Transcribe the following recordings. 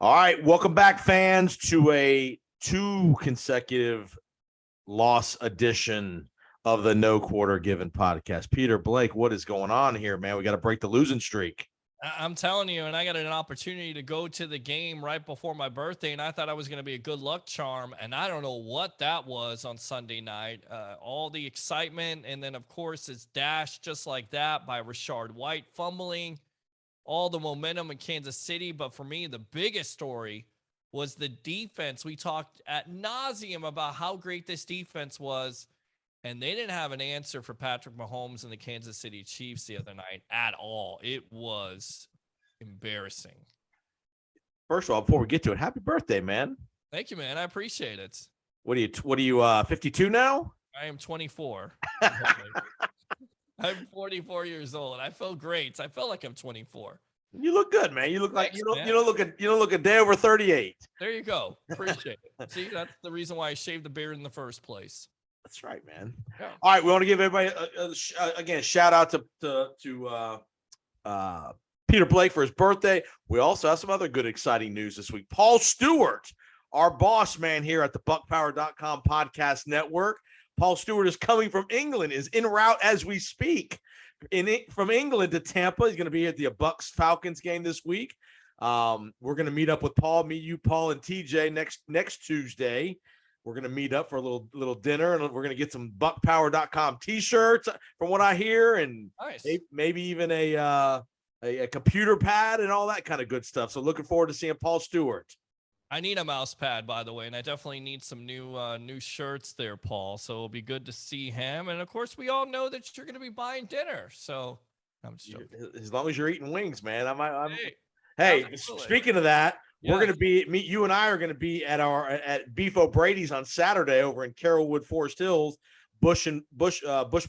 All right, welcome back, fans, to a two consecutive loss edition of the No Quarter Given podcast. Peter, Blake, what is going on here, man? We got to break the losing streak. I'm telling you, and I got an opportunity to go to the game right before my birthday, and I thought I was going to be a good luck charm, and I don't know what that was on Sunday night. All the excitement, and then, of course, it's dashed just like that by Rashard White fumbling, all the momentum in Kansas City. But for me, the biggest story was the defense. We talked ad nauseum about how great this defense was, and they didn't have an answer for Patrick Mahomes and the Kansas City Chiefs the other night at all. It was embarrassing. First of all, before we get to it, happy birthday, man. Thank you, man. I appreciate it. What are you 52 now? I am 24. I'm 44 years old. I feel great. I feel like I'm 24. You look good, man. You look like Thanks, you don't look a day over 38. There you go. Appreciate it. See, that's the reason why I shaved the beard in the first place. That's right, man. Yeah. All right, we want to give everybody again shout out to Peter Blake for his birthday. We also have some other good, exciting news this week. Paul Stewart, our boss man here at the BuckPower.com podcast network. Paul Stewart is coming from England, is en route as we speak. From England to Tampa. He's going to be at the Bucks Falcons game this week. We're going to meet up with Paul, me, you, Paul, and TJ next Tuesday. We're going to meet up for a little dinner, and we're going to get some BuckPower.com t-shirts from what I hear, and nice. maybe even a computer pad and all that kind of good stuff. So looking forward to seeing Paul Stewart. I need a mouse pad, by the way, and I definitely need some new shirts there, Paul. So it'll be good to see him. And of course, we all know that you're going to be buying dinner. So I'm just joking. As long as you're eating wings, man. Hey, speaking of that, we're going to be you and I are going to be at Beef O'Brady's on Saturday over in Carrollwood, Forest Hills, Bush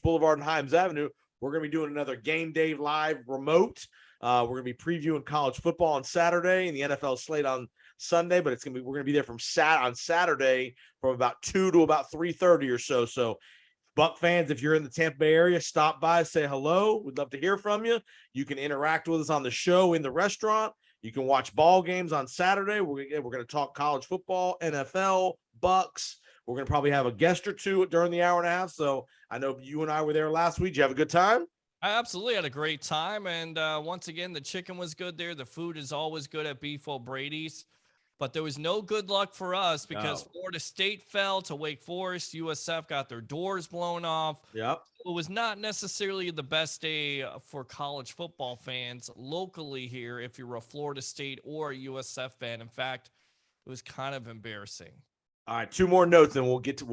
Boulevard and Himes Avenue. We're going to be doing another game day live remote. We're going to be previewing college football on Saturday and the NFL slate on Sunday, but we're going to be there on Saturday from about 2 to about 3:30 or so. So Buck fans, if you're in the Tampa Bay area, stop by, say hello. We'd love to hear from you. You can interact with us on the show in the restaurant. You can watch ball games on Saturday. We're going to talk college football, NFL, Bucks. We're going to probably have a guest or two during the hour and a half. So I know you and I were there last week. Did you have a good time? I absolutely had a great time. And once again, the chicken was good there. The food is always good at Beef O'Brady's. But there was no good luck for us because Florida State fell to Wake Forest. USF got their doors blown off. Yep. It was not necessarily the best day for college football fans locally here if you're a Florida State or a USF fan. In fact, it was kind of embarrassing. All right, 2 more notes, and we'll get to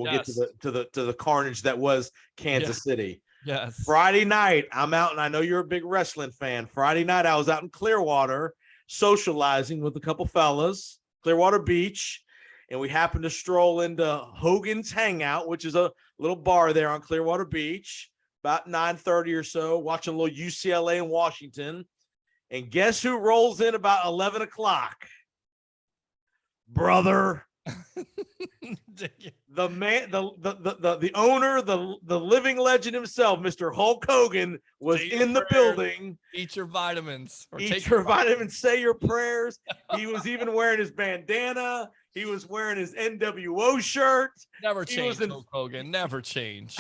the carnage that was Kansas City. Yes. Friday night, I'm out, and I know you're a big wrestling fan. Friday night, I was out in Clearwater socializing with a couple fellas. Clearwater Beach, and we happened to stroll into Hogan's Hangout, which is a little bar there on Clearwater Beach, about 9:30 or so, watching a little UCLA in Washington. And guess who rolls in about 11 o'clock? Brother. The man, the owner, the living legend himself, Mr. Hulk Hogan, was in the building. Eat your vitamins. Eat your vitamins. Say your prayers. He was even wearing his bandana. He was wearing his NWO shirt. Never change, Hulk Hogan. Never change.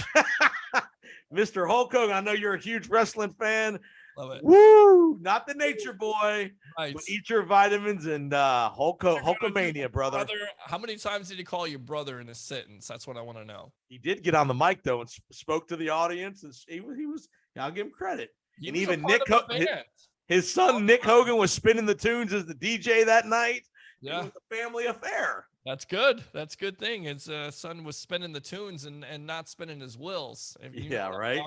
Mr. Hulk Hogan, I know you're a huge wrestling fan. Love it. Woo! Not the nature boy. Right. But eat your vitamins and Hulkamania, brother. How many times did he call you brother in a sentence? That's what I want to know. He did get on the mic though and spoke to the audience, and he was. I'll give him credit. He and even his son Nick Hogan was spinning the tunes as the DJ that night. Yeah, it was a family affair. That's good. That's a good thing. His son was spinning the tunes and not spinning his wheels. Yeah, right.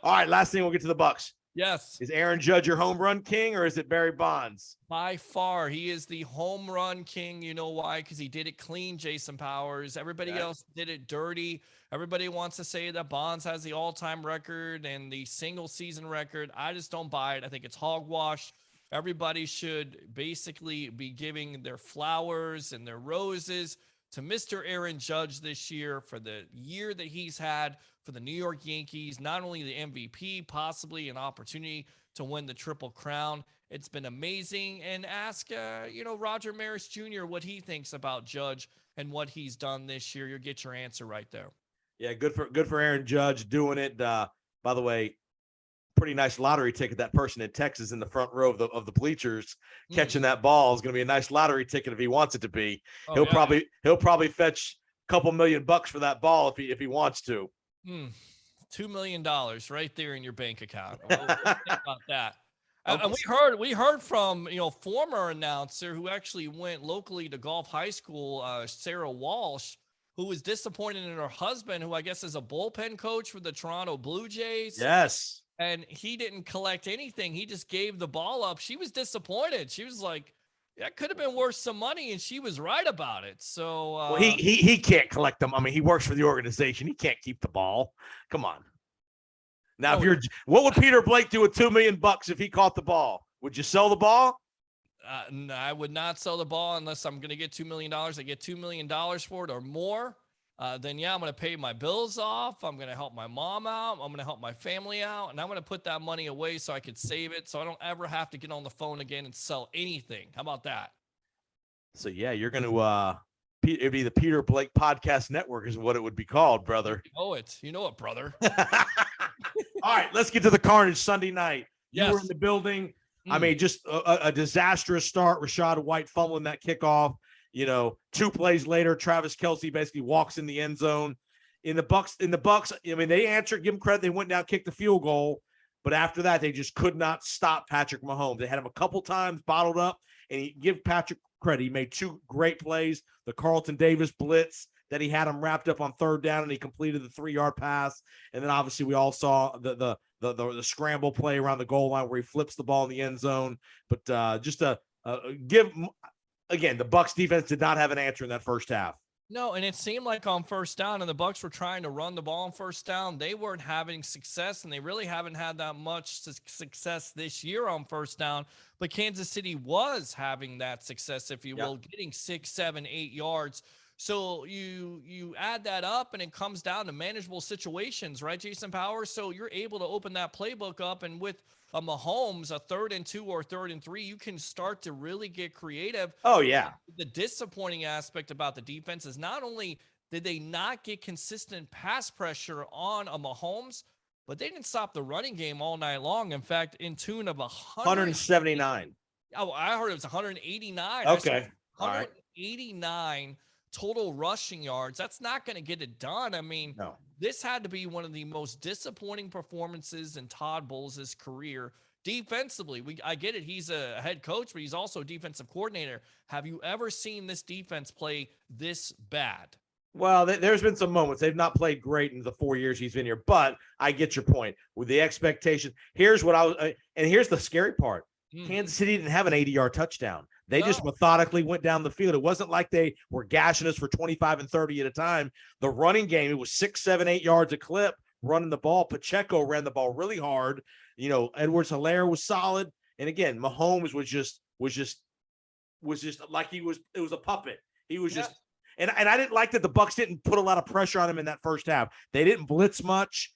All right, last thing, we'll get to the Bucks. Yes. Is Aaron Judge your home run king, or is it Barry Bonds? By far, he is the home run king. You know why? Because he did it clean, Jason Powers. Everybody else did it dirty. Everybody wants to say that Bonds has the all-time record and the single-season record. I just don't buy it. I think it's hogwash. Everybody should basically be giving their flowers and their roses to Mr. Aaron Judge this year for the year that he's had for the New York Yankees, not only the MVP, possibly an opportunity to win the Triple Crown. It's been amazing. And ask, Roger Maris Jr. what he thinks about Judge and what he's done this year. You'll get your answer right there. Yeah, good for Aaron Judge doing it. By the way, pretty nice lottery ticket. That person in Texas in the front row of the bleachers catching that ball is going to be a nice lottery ticket if he wants it to be. Oh, he'll probably fetch a couple $1,000,000 for that ball if he wants to. $2 million right there in your bank account. What do you think about that? And we heard from former announcer who actually went locally to Golf High School, Sarah Walsh, who was disappointed in her husband, who I guess is a bullpen coach for the Toronto Blue Jays. Yes. And he didn't collect anything. He just gave the ball up. She was disappointed. She was like, that could have been worth some money, and she was right about it. So well, he can't collect them. I mean, he works for the organization. He can't keep the ball. Come on. Now, what would Peter Blake do with $2 million if he caught the ball? Would you sell the ball? No, I would not sell the ball unless I'm going to get $2 million. I get $2 million for it or more. Then I'm going to pay my bills off. I'm going to help my mom out. I'm going to help my family out. And I'm going to put that money away so I could save it so I don't ever have to get on the phone again and sell anything. How about that? So, yeah, you're going to it'd be the Peter Blake Podcast Network is what it would be called, brother. You know it, brother. All right, let's get to the carnage Sunday night. Yes. You were in the building. I mean, just a disastrous start. Rashad White fumbling that kickoff. 2 plays later, Travis Kelce basically walks in the end zone. In the Bucks, I mean, they answered, give them credit. They went down, kicked the field goal. But after that, they just could not stop Patrick Mahomes. They had him a couple times bottled up, and give Patrick credit. He made 2 great plays. The Carlton Davis blitz that he had him wrapped up on 3rd down, and he completed the 3-yard pass. And then obviously we all saw the scramble play around the goal line where he flips the ball in the end zone. But again, the Bucs defense did not have an answer in that first half. No, and it seemed like on 1st down, and the Bucs were trying to run the ball on 1st down. They weren't having success, and they really haven't had that much success this year on 1st down. But Kansas City was having that success, if you will, getting 6, 7, 8 yards. So you add that up, and it comes down to manageable situations, right, Jason Powers? So you're able to open that playbook up, and with a Mahomes, a 3rd and 2 or 3rd and 3, you can start to really get creative. Oh, yeah. The disappointing aspect about the defense is not only did they not get consistent pass pressure on a Mahomes, but they didn't stop the running game all night long. In fact, in tune of 179. Oh, I heard it was 189. Okay. 189 total rushing yards. That's not going to get it done. I mean, no. This had to be one of the most disappointing performances in Todd Bowles' career. Defensively, I get it. He's a head coach, but he's also a defensive coordinator. Have you ever seen this defense play this bad? Well, there's been some moments. They've not played great in the 4 years he's been here, but I get your point. With the expectation, here's what and here's the scary part. Kansas City didn't have an 80-yard touchdown. They just methodically went down the field. It wasn't like they were gashing us for 25 and 30 at a time. The running game, it was 6, 7, 8 yards a clip running the ball. Pacheco ran the ball really hard. Edwards-Helaire was solid. And again, Mahomes was just like it was a puppet. He was just, and I didn't like that the Bucs didn't put a lot of pressure on him in that first half. They didn't blitz much.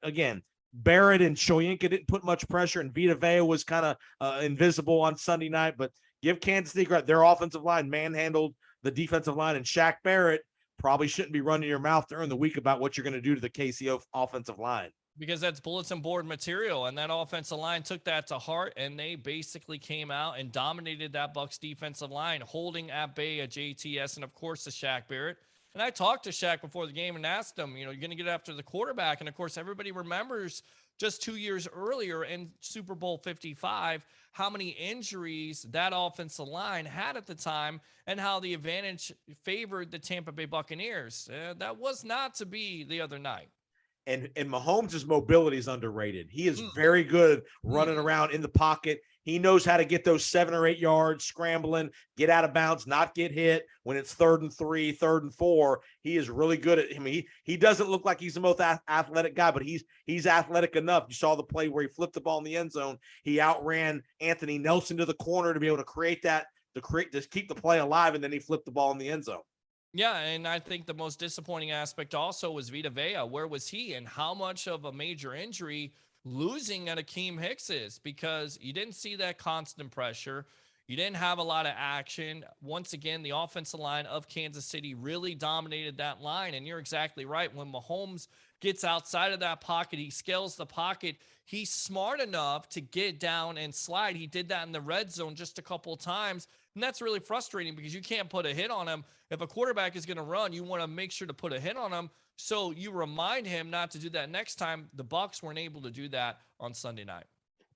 Again, Barrett and Shoyinka didn't put much pressure, and Vita Vea was kind of invisible on Sunday night. But give Kansas City credit. Their offensive line manhandled the defensive line, and Shaq Barrett probably shouldn't be running your mouth during the week about what you're going to do to the KCO offensive line. Because that's bulletin board material, and that offensive line took that to heart, and they basically came out and dominated that Bucs defensive line, holding at bay a JTS and, of course, the Shaq Barrett. And I talked to Shaq before the game and asked him, you're going to get after the quarterback. And, of course, everybody remembers just 2 years earlier in Super Bowl 55 how many injuries that offensive line had at the time and how the advantage favored the Tampa Bay Buccaneers. That was not to be the other night. And Mahomes' mobility is underrated. He is very good running around in the pocket. He knows how to get those 7 or 8 yards, scrambling, get out of bounds, not get hit when it's 3rd and 3, 3rd and 4. He is really good at him. He doesn't look like he's the most athletic guy, but he's athletic enough. You saw the play where he flipped the ball in the end zone. He outran Anthony Nelson to the corner to be able to create that, to keep the play alive, and then he flipped the ball in the end zone. Yeah, and I think the most disappointing aspect also was Vita Vea. Where was he, and how much of a major injury losing at Akeem Hicks's, because you didn't see that constant pressure. You didn't have a lot of action. Once again, the offensive line of Kansas City really dominated that line. And you're exactly right. When Mahomes gets outside of that pocket, he scales the pocket. He's smart enough to get down and slide. He did that in the red zone just a couple of times. And that's really frustrating because you can't put a hit on him. If a quarterback is going to run, you want to make sure to put a hit on him. So you remind him not to do that next time. The Bucs weren't able to do that on Sunday night.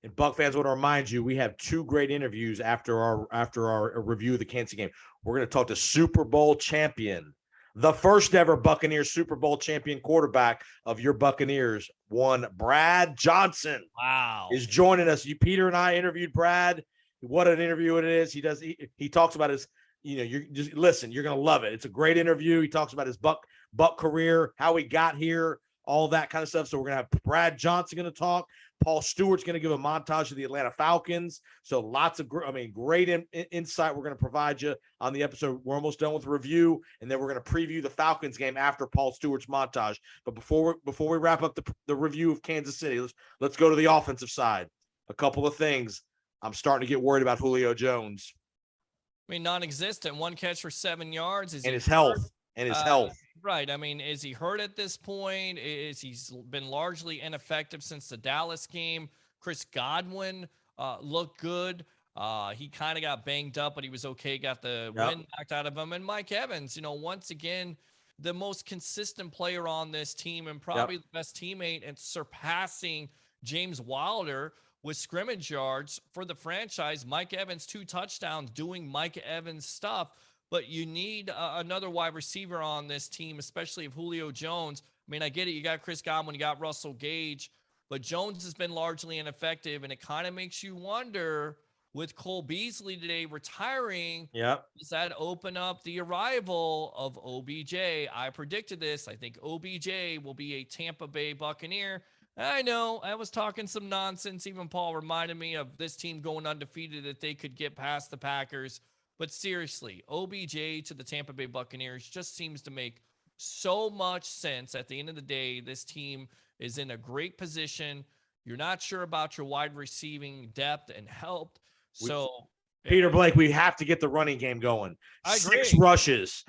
And Buck fans, want to remind you, we have 2 great interviews after our review of the Kansas game. We're going to talk to Super Bowl champion, the first ever Buccaneers Super Bowl champion quarterback of your Buccaneers, one Brad Johnson. Wow. Is joining us. Peter and I interviewed Brad. What an interview it is. He talks about his, you're just listen, you're going to love it. It's a great interview. He talks about his Buck career, how he got here, all that kind of stuff. So we're going to have Brad Johnson going to talk. Paul Stewart's going to give a montage of the Atlanta Falcons. So lots of, great insight we're going to provide you on the episode. We're almost done with the review, and then we're going to preview the Falcons game after Paul Stewart's montage. But before we wrap up the review of Kansas City, let's go to the offensive side. A couple of things. I'm starting to get worried about Julio Jones. Non-existent. 1 catch for 7 yards. And his health. Right. Is he hurt at this point? He's been largely ineffective since the Dallas game. Chris Godwin looked good. He kind of got banged up, but he was okay. Got the wind knocked out of him. And Mike Evans, once again, the most consistent player on this team and probably the best teammate, and surpassing James Wilder with scrimmage yards for the franchise. Mike Evans, 2 touchdowns, doing Mike Evans stuff. But you need another wide receiver on this team, especially if Julio Jones. I get it. You got Chris Godwin, you got Russell Gage, but Jones has been largely ineffective, and it kind of makes you wonder, with Cole Beasley today retiring, does that open up the arrival of OBJ? I predicted this. I think OBJ will be a Tampa Bay Buccaneer. I know I was talking some nonsense. Even Paul reminded me of this team going undefeated, that they could get past the Packers. But seriously, OBJ to the Tampa Bay Buccaneers just seems to make so much sense. At the end of the day, this team is in a great position. You're not sure about your wide receiving depth and help. So, Peter Blake, we have to get the running game going. I agree. 6 rushes.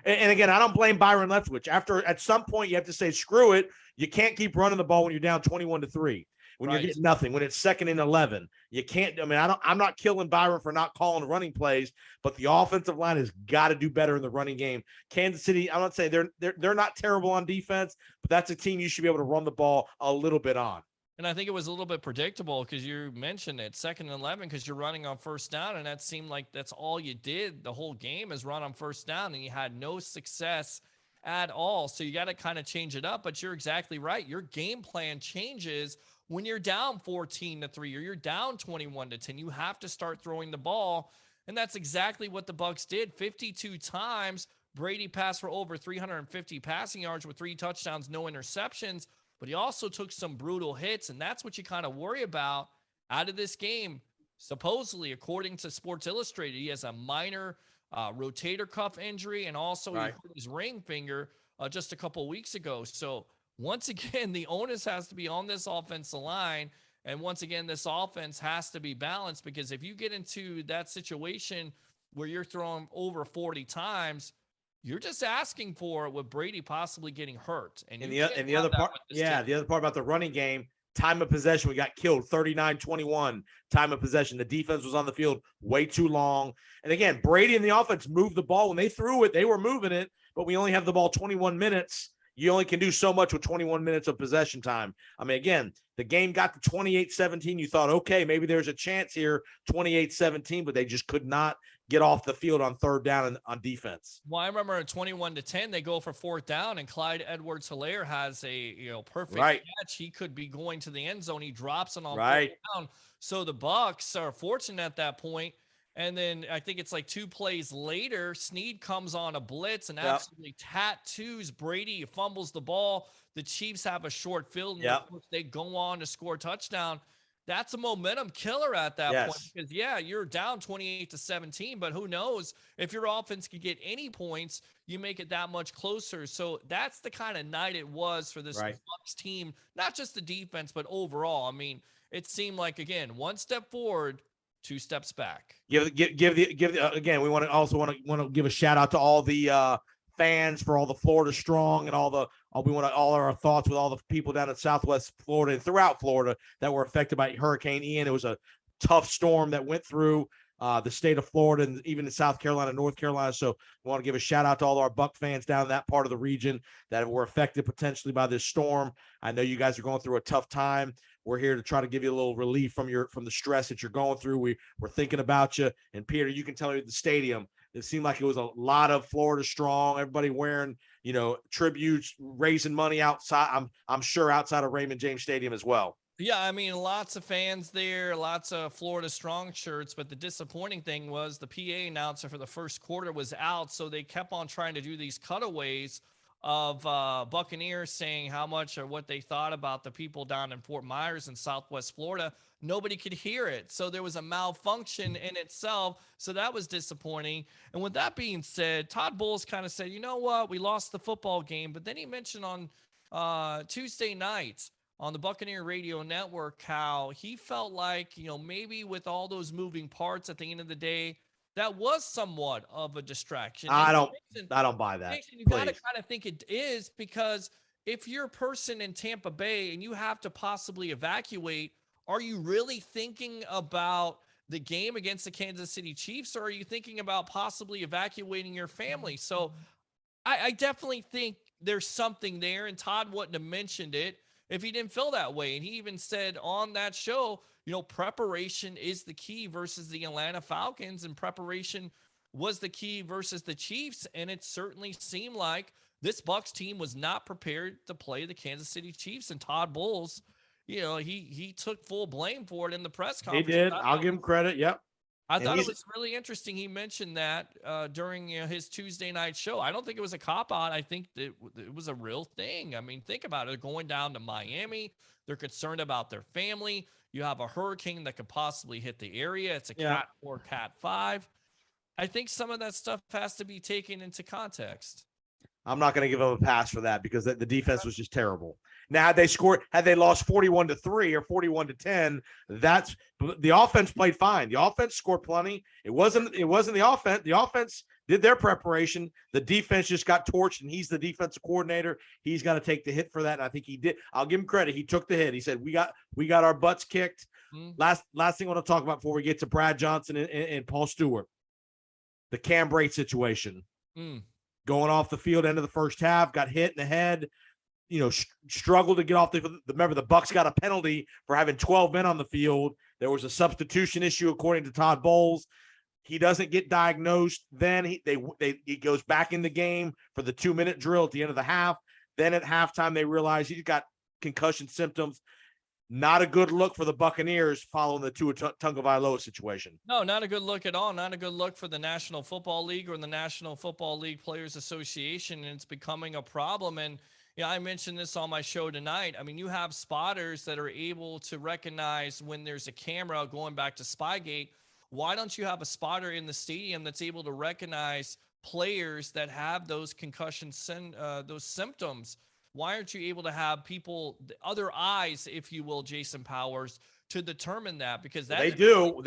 And again, I don't blame Byron Leftwich. At some point, you have to say, screw it. You can't keep running the ball when you're down 21-3. When you're getting nothing, when it's 2nd and 11, you can't. I'm not killing Byron for not calling running plays, but the offensive line has got to do better in the running game. Kansas City, I'm not saying they're not terrible on defense, but that's a team you should be able to run the ball a little bit on. And I think it was a little bit predictable because you mentioned it, 2nd and 11, because you're running on 1st down, and that seemed like that's all you did the whole game is run on 1st down, and you had no success at all. So you got to kind of change it up. But you're exactly right. Your game plan changes when you're down 14-3 or you're down 21-10. You have to start throwing the ball, and that's exactly what the Bucs did. 52 times, Brady passed for over 350 passing yards with 3 touchdowns, no interceptions, but he also took some brutal hits, and that's what you kind of worry about out of this game. Supposedly, according to Sports Illustrated, he has a minor rotator cuff injury, and also he hurt his ring finger just a couple weeks ago. So once again, the onus has to be on this offensive line. And once again, this offense has to be balanced, because if you get into that situation where you're throwing over 40 times, you're just asking for it with Brady possibly getting hurt. And the other part, the other part about the running game, time of possession, we got killed 39-21 time of possession. The defense was on the field way too long. And again, Brady and the offense moved the ball. When they threw it, they were moving it, but we only have the ball 21 minutes. You only can do so much with 21 minutes of possession time. Again, the game got to 28-17. You thought, okay, maybe there's a chance here, 28-17, but they just could not get off the field on 3rd down on defense. Well, I remember at 21-10, they go for 4th down, and Clyde Edwards-Helaire has a perfect catch. He could be going to the end zone. He drops it on 4th down. So the Bucs are fortunate at that point. And then I think it's like 2 plays later, Snead comes on a blitz and absolutely tattoos Brady, fumbles the ball. The Chiefs have a short field, and of course they go on to score a touchdown. that's a momentum killer at that point Yes. because yeah, you're down 28-17, but who knows if your offense could get any points, you make it that much closer. So that's the kind of night it was for this Right. Bucks team, not just the defense, but overall. I mean, it seemed like again, one step forward, two steps back. Again. We want to give a shout out to all the fans for all the Florida strong and we want all our thoughts with all the people down in Southwest Florida and throughout Florida that were affected by Hurricane Ian. It was a tough storm that went through the state of Florida and even in South Carolina, North Carolina. So we want to give a shout out to all our Buck fans down in that part of the region that were affected potentially by this storm. I know you guys are going through a tough time. We're here to try to give you a little relief from the stress that you're going through. We're thinking about you. And Peter, you can tell me at the stadium, it seemed like it was a lot of Florida strong, everybody wearing, tributes, raising money outside. I'm sure outside of Raymond James Stadium as well. Yeah, I mean, lots of fans there, lots of Florida Strong shirts, but the disappointing thing was the PA announcer for the first quarter was out, so they kept on trying to do these cutaways of Buccaneers saying how much or what they thought about the people down in Fort Myers in Southwest Florida. Nobody could hear it, so there was a malfunction in itself, so that was disappointing. And with that being said, Todd Bowles kind of said, you know what, we lost the football game, but then he mentioned on Tuesday nights on the Buccaneer Radio Network how he felt like, maybe with all those moving parts at the end of the day, that was somewhat of a distraction. I don't buy that. Jason, you got to kind of think it is because if you're a person in Tampa Bay and you have to possibly evacuate, are you really thinking about the game against the Kansas City Chiefs, or are you thinking about possibly evacuating your family? So I definitely think there's something there, and Todd wouldn't have mentioned it if he didn't feel that way. And he even said on that show, preparation is the key versus the Atlanta Falcons, and preparation was the key versus the Chiefs. And it certainly seemed like this Bucs team was not prepared to play the Kansas City Chiefs. And Todd Bowles, he took full blame for it in the press conference. He did. I'll give him credit. Yep. I thought it was really interesting. He mentioned that during his Tuesday night show. I don't think it was a cop out. I think that it was a real thing. I mean, think about it. They're going down to Miami. They're concerned about their family. You have a hurricane that could possibly hit the area. It's a Cat 4, Cat 5. I think some of that stuff has to be taken into context. I'm not going to give them a pass for that because the defense was just terrible. Now, had they lost 41-3 or 41-10, that's the offense played fine. The offense scored plenty. It wasn't the offense. The offense did their preparation. The defense just got torched, and he's the defensive coordinator. He's got to take the hit for that. And I think he did. I'll give him credit. He took the hit. He said, we got our butts kicked. Last thing I want to talk about before we get to Brad Johnson and Paul Stewart, the Cam Brate situation. Going off the field, end of the first half, got hit in the head, struggled to get off remember the Bucs got a penalty for having 12 men on the field. There was a substitution issue according to Todd Bowles. He doesn't get diagnosed. Then he goes back in the game for the 2-minute drill at the end of the half. Then at halftime, they realize he's got concussion symptoms. Not a good look for the Buccaneers following the Tua Tagovailoa situation. No, not a good look at all. Not a good look for the National Football League or the National Football League Players Association, and it's becoming a problem. And I mentioned this on my show tonight. I mean, you have spotters that are able to recognize when there's a camera going back to Spygate. Why don't you have a spotter in the stadium that's able to recognize players that have those those symptoms? Why aren't you able to have people, other eyes, if you will, Jason Powers, to determine that? Because they do.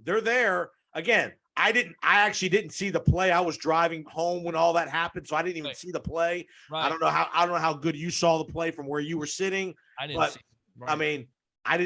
They're there. Again, I actually didn't see the play. I was driving home when all that happened, so I didn't even see the play. Right. I don't know how good you saw the play from where you were sitting. I didn't see it. Right. I mean, I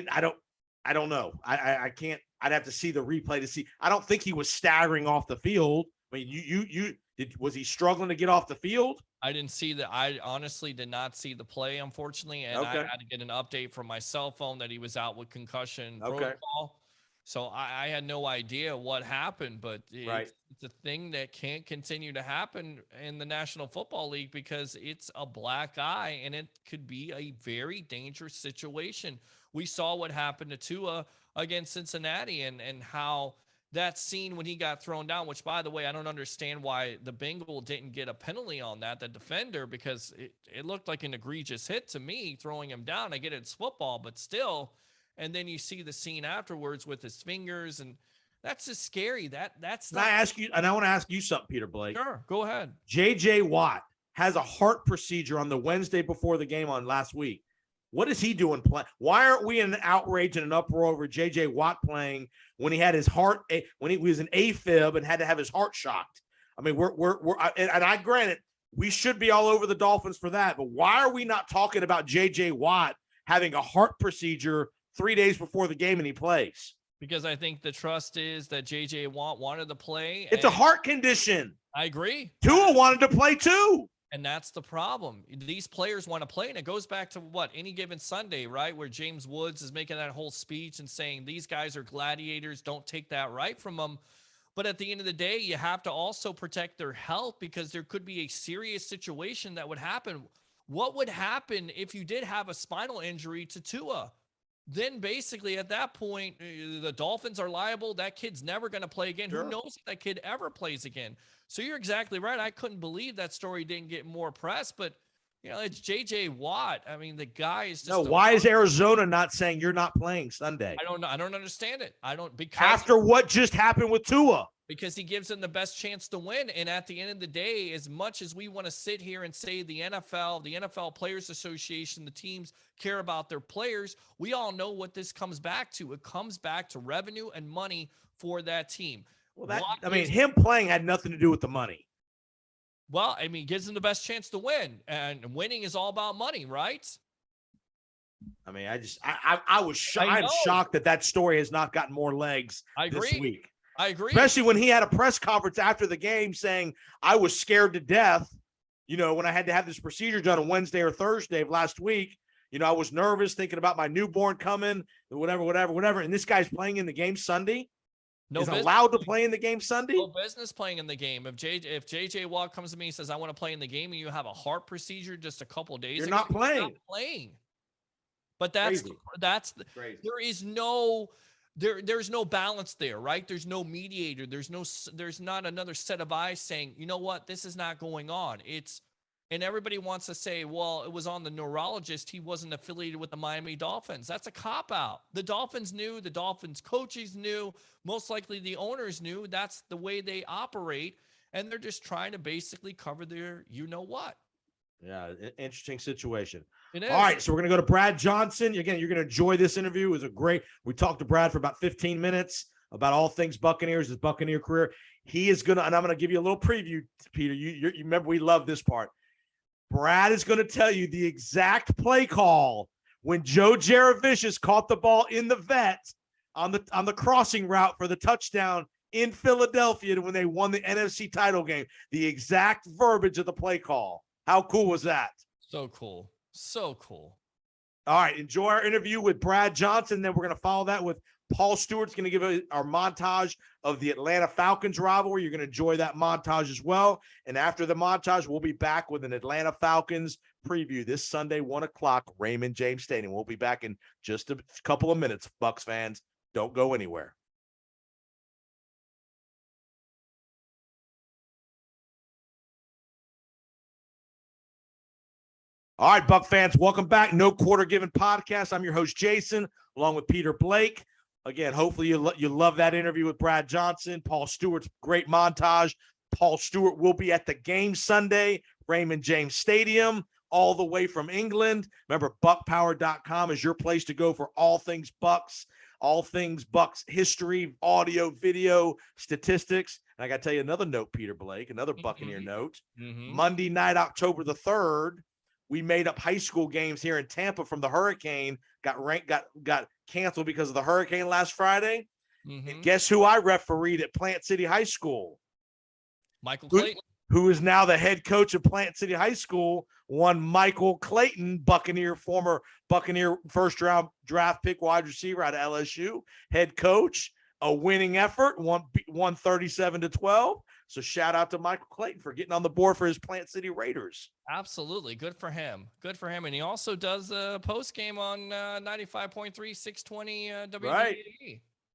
don't know. I can't. I'd have to see the replay to see. I don't think he was staggering off the field. I mean, was he struggling to get off the field? I didn't see that. I honestly did not see the play, unfortunately, and I had to get an update from my cell phone that he was out with concussion protocol. So I had no idea what happened, but it's a thing that can't continue to happen in the National Football League because it's a black eye and it could be a very dangerous situation. We saw what happened to Tua against Cincinnati and how that scene when he got thrown down, which, by the way, I don't understand why the Bengal didn't get a penalty on that, the defender, because it looked like an egregious hit to me, throwing him down. I get it's football, but still, And then you see the scene afterwards with his fingers, and that's just scary. That's Can I ask you, and I want to ask you something, Peter Blake. Sure, go ahead. J.J. Watt has a heart procedure on the Wednesday before the game on last week. What is he doing? Why aren't we in an outrage and an uproar over J.J. Watt playing when he had his heart, when he was an AFib and had to have his heart shocked? I mean, and I granted we should be all over the Dolphins for that, but why are we not talking about J.J. Watt having a heart procedure 3 days before the game and he plays? Because I think the trust is that J.J. Watt wanted to play. It's a heart condition. I agree. Tua wanted to play too. And that's the problem. These players want to play, and it goes back to what, any given Sunday, right? Where James Woods is making that whole speech and saying these guys are gladiators. Don't take that right from them. But at the end of the day, you have to also protect their health because there could be a serious situation that would happen. What would happen if you did have a spinal injury to Tua? Then basically at that point, the Dolphins are liable. That kid's never going to play again. Sure. Who knows if that kid ever plays again? So you're exactly right. I couldn't believe that story didn't get more press, but you know, it's J.J. Watt. I mean, the guy is just. No, why is Arizona not saying you're not playing Sunday? I don't know. I don't understand it. Because after what just happened with Tua. Because he gives them the best chance to win. And at the end of the day, as much as we want to sit here and say the NFL Players Association, the teams care about their players, we all know what this comes back to. It comes back to revenue and money for that team. Well, him playing had nothing to do with the money. Well, I mean, it gives them the best chance to win. And winning is all about money, right? I mean, I'm shocked that story has not gotten more legs this week. I agree. Especially when he had a press conference after the game saying, I was scared to death, you know, when I had to have this procedure done on Wednesday or Thursday of last week. You know, I was nervous thinking about my newborn coming, whatever. And this guy's playing in the game Sunday. Is allowed to play in the game Sunday? No business playing in the game. If JJ Watt comes to me and says, I want to play in the game, and you have a heart procedure just a couple days ago, you're not playing. But there is no there's no balance there, right? There's no mediator. There's not another set of eyes saying, you know what, this is not going on. And everybody wants to say, well, it was on the neurologist. He wasn't affiliated with the Miami Dolphins. That's a cop-out. The Dolphins knew. The Dolphins coaches knew. Most likely the owners knew. That's the way they operate. And they're just trying to basically cover their you-know-what. Yeah, interesting situation. It is. All right, so we're going to go to Brad Johnson. Again, you're going to enjoy this interview. It was we talked to Brad for about 15 minutes about all things Buccaneers, his Buccaneer career. He is going to, and I'm going to give you a little preview, Peter. You remember we love this part. Brad is going to tell you the exact play call when Joe Jaravicius caught the ball in the vet on the crossing route for the touchdown in Philadelphia when they won the NFC title game. The exact verbiage of the play call. How cool was that? So cool. So cool. All right, enjoy our interview with Brad Johnson. Then we're going to follow that with Paul Stewart's going to give our montage of the Atlanta Falcons rivalry. You're going to enjoy that montage as well. And after the montage, we'll be back with an Atlanta Falcons preview this Sunday, 1:00, Raymond James Stadium. We'll be back in just a couple of minutes, Bucs fans. Don't go anywhere. All right, Buck fans, welcome back. No Quarter Given podcast. I'm your host, Jason, along with Peter Blake. Again, hopefully you love that interview with Brad Johnson. Paul Stewart's great montage. Paul Stewart will be at the game Sunday, Raymond James Stadium, all the way from England. Remember, buckpower.com is your place to go for all things Bucks history, audio, video, statistics. And I got to tell you another note, Peter Blake, another Buccaneer note. Monday night, October the 3rd, we made up high school games here in Tampa from the hurricane, got canceled because of the hurricane last Friday. And guess who I refereed at Plant City High School? Michael Clayton. Who is now the head coach of Plant City High School. One Michael Clayton, former Buccaneer first round draft pick wide receiver out of LSU, head coach. A winning effort, won 37-12. So shout out to Michael Clayton for getting on the board for his Plant City Raiders. Absolutely. Good for him. And he also does the post game on 95.3, 620 WDAE. Right.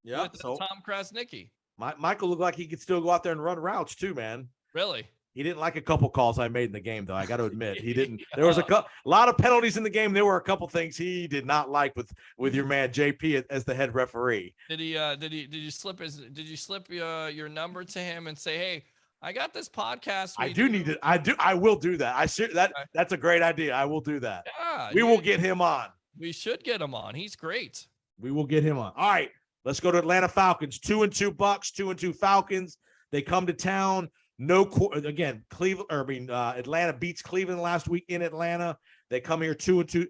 Yeah. With Tom Krasnicki. Michael looked like he could still go out there and run routes too, man. Really? He didn't like a couple calls I made in the game, though. I got to admit, he didn't. There was Yeah. a lot of penalties in the game. There were a couple things he did not like with your man JP as the head referee. Did you slip your number to him and say, "Hey, I got this podcast I we do do." need to. I will do that. That's a great idea. I will do that. Yeah, We will get him on. we should get him on. He's great. We will get him on. All right, let's go to Atlanta Falcons. 2-2 Bucks, 2-2 Falcons. They come to town. Again, Atlanta beats Cleveland last week in Atlanta. They come here 2-2.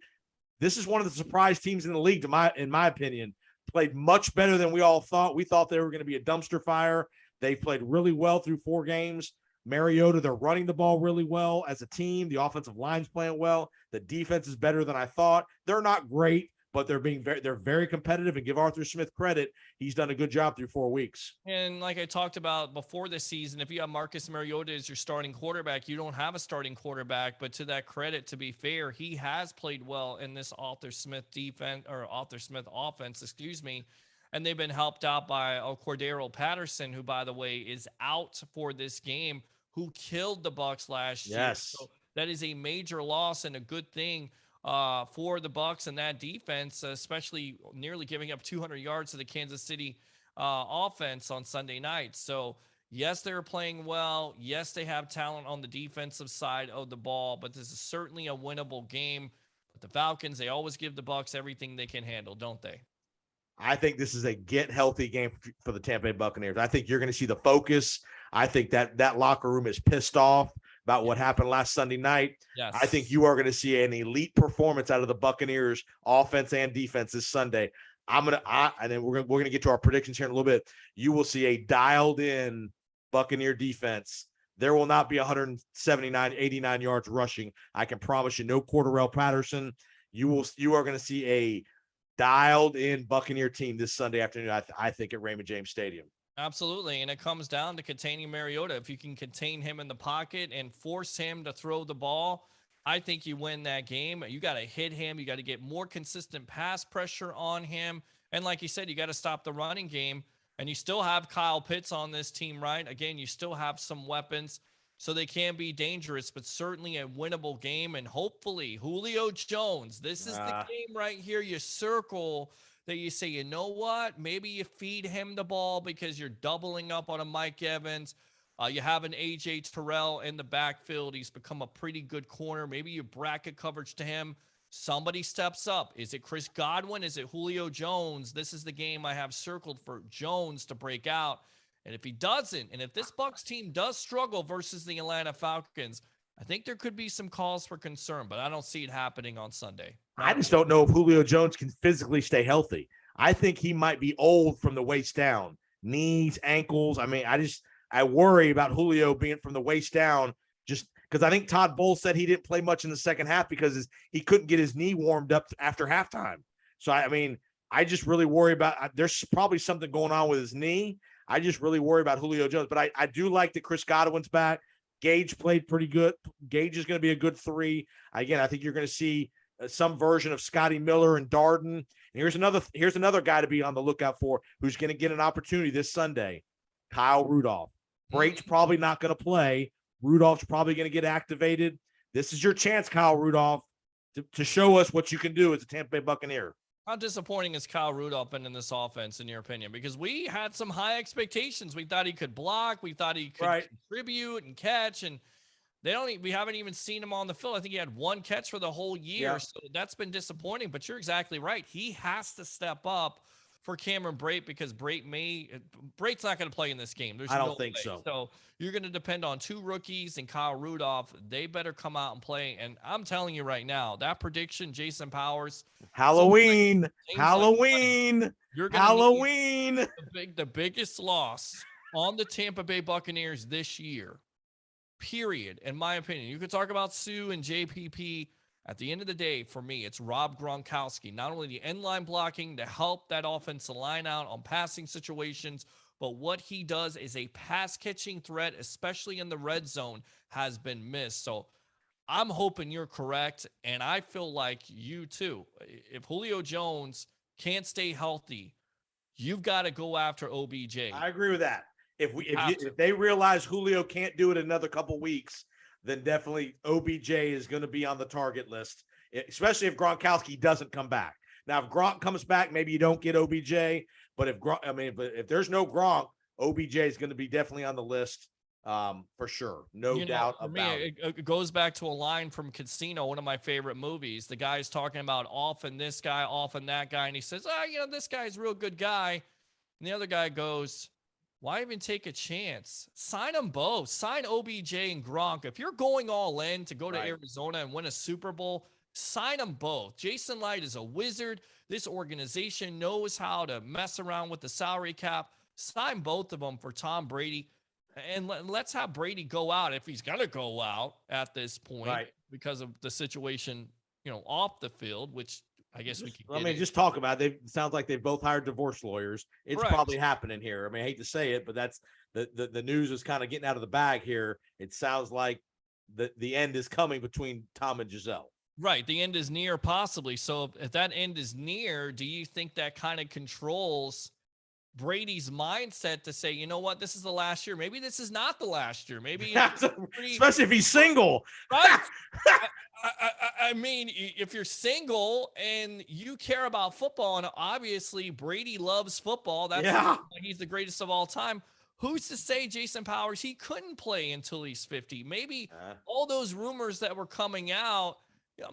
This is one of the surprise teams in the league, in my opinion. Played much better than we all thought. We thought they were going to be a dumpster fire. They've played really well through 4 games. Mariota, they're running the ball really well as a team. The offensive line's playing well. The defense is better than I thought. They're not great, but they're very competitive, and give Arthur Smith credit. He's done a good job through 4 weeks. And like I talked about before this season, if you have Marcus Mariota as your starting quarterback, you don't have a starting quarterback. But to that credit, to be fair, he has played well in this Arthur Smith offense, excuse me. And they've been helped out by Cordero Patterson, who, by the way, is out for this game, who killed the Bucks last year. So that is a major loss and a good thing for the Bucks and that defense, especially nearly giving up 200 yards to the Kansas City offense on Sunday night. So yes, they're playing well. Yes, they have talent on the defensive side of the ball, but this is certainly a winnable game. But the Falcons, they always give the Bucks everything they can handle, don't they? I think this is a get healthy game for the Tampa Bay Buccaneers. I think you're going to see the focus. I think that locker room is pissed off about what happened last Sunday night. Yes. I think you are going to see an elite performance out of the Buccaneers offense and defense this Sunday. And then we're going to get to our predictions here in a little bit. You will see a dialed in Buccaneer defense. There will not be 179, 89 yards rushing. I can promise you, no Cordero Patterson. You are going to see a dialed in Buccaneer team this Sunday afternoon, I think, at Raymond James Stadium. Absolutely. And it comes down to containing Mariota. If you can contain him in the pocket and force him to throw the ball, I think you win that game. You got to hit him. You got to get more consistent pass pressure on him. And like you said, you got to stop the running game. And you still have Kyle Pitts on this team, right? Again, you still have some weapons, so they can be dangerous, but certainly a winnable game. And hopefully Julio Jones, this is the game right here. You circle that you say, you know what? Maybe you feed him the ball because you're doubling up on a Mike Evans. You have an AJ Terrell in the backfield. He's become a pretty good corner. Maybe you bracket coverage to him. Somebody steps up. Is it Chris Godwin? Is it Julio Jones? This is the game I have circled for Jones to break out. And if he doesn't, and if this Bucs team does struggle versus the Atlanta Falcons, I think there could be some cause for concern, but I don't see it happening on Sunday. I just don't know if Julio Jones can physically stay healthy. I think he might be old from the waist down, knees, ankles. I mean, I worry about Julio being from the waist down, just because I think Todd Bowles said he didn't play much in the second half because he couldn't get his knee warmed up after halftime. So, I just really worry about there's probably something going on with his knee. I just really worry about Julio Jones. But I do like that Chris Godwin's back. Gage played pretty good. Gage is going to be a good 3. Again, I think you're going to see some version of Scotty Miller and Darden. And here's another guy to be on the lookout for who's going to get an opportunity this Sunday. Kyle Rudolph. Brate's probably not going to play. Rudolph's probably going to get activated. This is your chance, Kyle Rudolph, to show us what you can do as a Tampa Bay Buccaneer. How disappointing has Kyle Rudolph been in this offense, in your opinion? Because we had some high expectations. We thought he could block. We thought he could contribute and catch. And we haven't even seen him on the field. I think he had 1 catch for the whole year. Yeah. So that's been disappointing. But you're exactly right. He has to step up for Cameron Brate because Brate's not going to play in this game. I don't think so. So you're going to depend on 2 rookies and Kyle Rudolph. They better come out and play. And I'm telling you right now, that prediction, Jason Powers, Halloween. You're going Halloween. The biggest loss on the Tampa Bay Buccaneers this year, period, in my opinion. You could talk about Sue and JPP. At the end of the day, for me, it's Rob Gronkowski. Not only the end line blocking to help that offensive line out on passing situations, but what he does is a pass catching threat, especially in the red zone, has been missed. So I'm hoping you're correct, and I feel like you too. If Julio Jones can't stay healthy, you've got to go after OBJ. I agree with that. If they realize Julio can't do it another couple weeks, then definitely OBJ is going to be on the target list, especially if Gronkowski doesn't come back. Now, if Gronk comes back, maybe you don't get OBJ, but if there's no Gronk, OBJ is going to be definitely on the list for sure. No doubt about it. It goes back to a line from Casino, one of my favorite movies. The guy's talking about often this guy, often that guy, and he says, this guy's a real good guy. And the other guy goes, why even take a chance? Sign them both. Sign OBJ and Gronk. If you're going all in to go to Arizona and win a Super Bowl, sign them both. Jason Light is a wizard. This organization knows how to mess around with the salary cap. Sign both of them for Tom Brady. And let's have Brady go out if he's going to go out at this point because of the situation, off the field, which I guess we can just talk about it. It sounds like they've both hired divorce lawyers. It's probably happening here. I hate to say it, but that's the news is kind of getting out of the bag here. It sounds like the end is coming between Tom and Giselle. Right. The end is near, possibly. So if that end is near, do you think that kind of controls Brady's mindset to say, you know what, this is the last year. Maybe this is not the last year. Maybe especially if he's single. Right. I mean, if you're single and you care about football, and obviously Brady loves football, that's he's the greatest of all time. Who's to say, Jason Powers, he couldn't play until he's 50? Maybe all those rumors that were coming out,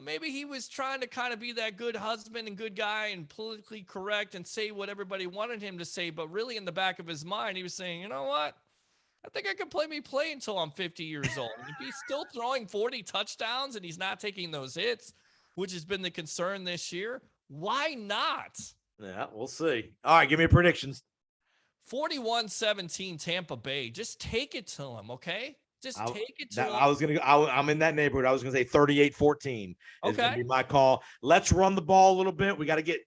maybe he was trying to kind of be that good husband and good guy and politically correct and say what everybody wanted him to say. But really in the back of his mind, he was saying, you know what? I think I could play until I'm 50 years old. And if he's still throwing 40 touchdowns and he's not taking those hits, which has been the concern this year, why not? Yeah, we'll see. All right, give me predictions. 41-17 Tampa Bay. Just take it to him, okay? Just take it to him. I'm in that neighborhood. I was going to say 38-14 is going to be my call. Let's run the ball a little bit. We got to get,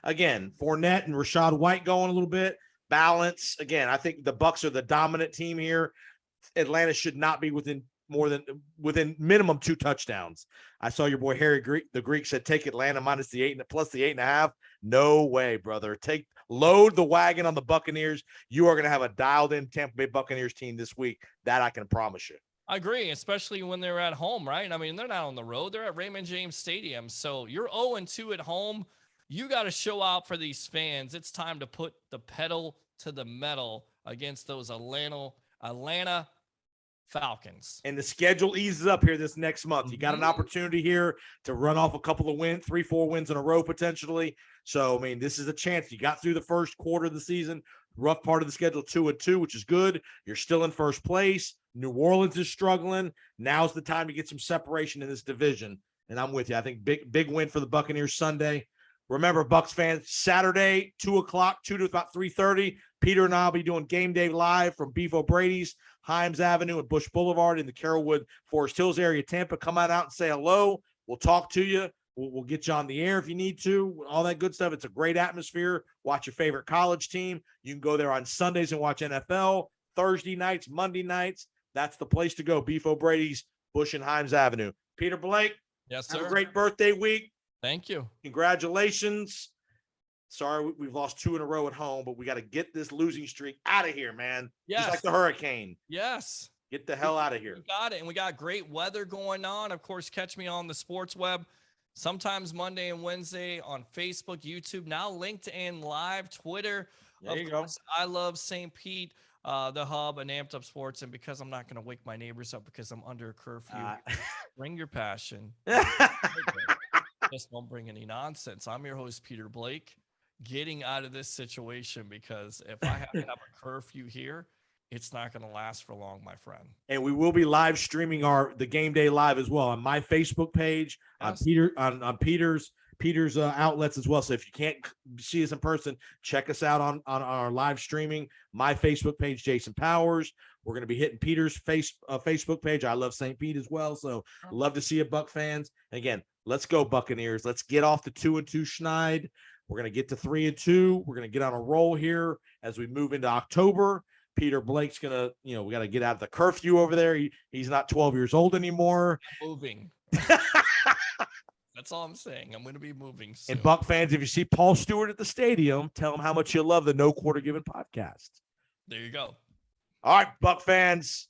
again, Fournette and Rachaad White going a little bit. Balance. Again, I think the Bucs are the dominant team here. Atlanta should not be within minimum 2 touchdowns. I saw your boy Harry the Greek said take Atlanta minus the 8 plus the 8.5. No way, brother. Load the wagon on the Buccaneers. You are going to have a dialed in Tampa Bay Buccaneers team this week. That I can promise you. I agree, especially when they're at home, right? I mean, they're not on the road. They're at Raymond James Stadium. So you're 0-2 at home. You got to show out for these fans. It's time to put the pedal to the metal against those Atlanta Falcons. And the schedule eases up here this next month. You got an opportunity here to run off a couple of wins, 3-4 wins in a row potentially. So, this is a chance. You got through the first quarter of the season, rough part of the schedule, 2-2, which is good. You're still in first place. New Orleans is struggling. Now's the time to get some separation in this division. And I'm with you. I think big win for the Buccaneers Sunday. Remember, Bucs fans, Saturday, 2 o'clock, 2 to about 3:30. Peter and I will be doing Game Day Live from Beef O'Brady's, Himes Avenue and Bush Boulevard in the Carrollwood, Forest Hills area, Tampa. Come on out and say hello. We'll talk to you. We'll get you on the air if you need to, all that good stuff. It's a great atmosphere. Watch your favorite college team. You can go there on Sundays and watch NFL, Thursday nights, Monday nights. That's the place to go, Beef O'Brady's, Bush and Himes Avenue. Peter Blake, yes, sir. Have a great birthday week. Thank you. Congratulations. Sorry, we've lost 2 in a row at home, but we got to get this losing streak out of here, man. Yes. Just like the hurricane. Yes. Get the hell out of here. We got it. And we got great weather going on. Of course, catch me on the sports web. Sometimes Monday and Wednesday on Facebook, YouTube, now LinkedIn Live, Twitter. There you go. I love St. Pete, the hub, and Amped Up Sports. And because I'm not going to wake my neighbors up because I'm under a curfew, bring your passion. Just don't bring any nonsense. I'm your host, Peter Blake, getting out of this situation because if I have to have a curfew here, it's not going to last for long, my friend. And we will be live streaming the Game Day Live as well on my Facebook page, Yes. on Peter's outlets as well. So if you can't see us in person, check us out on our live streaming. My Facebook page, Jason Powers. We're going to be hitting Peter's Facebook page. I love St. Pete as well. So love to see you, Buck fans. And again, let's go Buccaneers. Let's get off the 2-2 schneid. We're going to get to 3-2. We're going to get on a roll here as we move into October. Peter Blake's going to, we got to get out of the curfew over there. He's not 12 years old anymore. I'm moving. That's all I'm saying. I'm going to be moving soon. And Buck fans, if you see Paul Stewart at the stadium, tell him how much you love the No Quarter Given podcast. There you go. All right, Buck fans.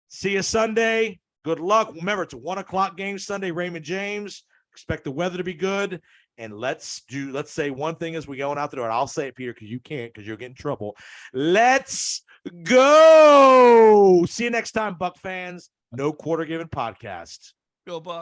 See you Sunday. Good luck. Remember, it's a 1:00 game Sunday, Raymond James. Expect the weather to be good. And let's say one thing as we going out the door. And I'll say it, Peter, because you can't, because you'll get in trouble. Let's go. See you next time, Buck fans. No Quarter Given podcast. Go Bucks.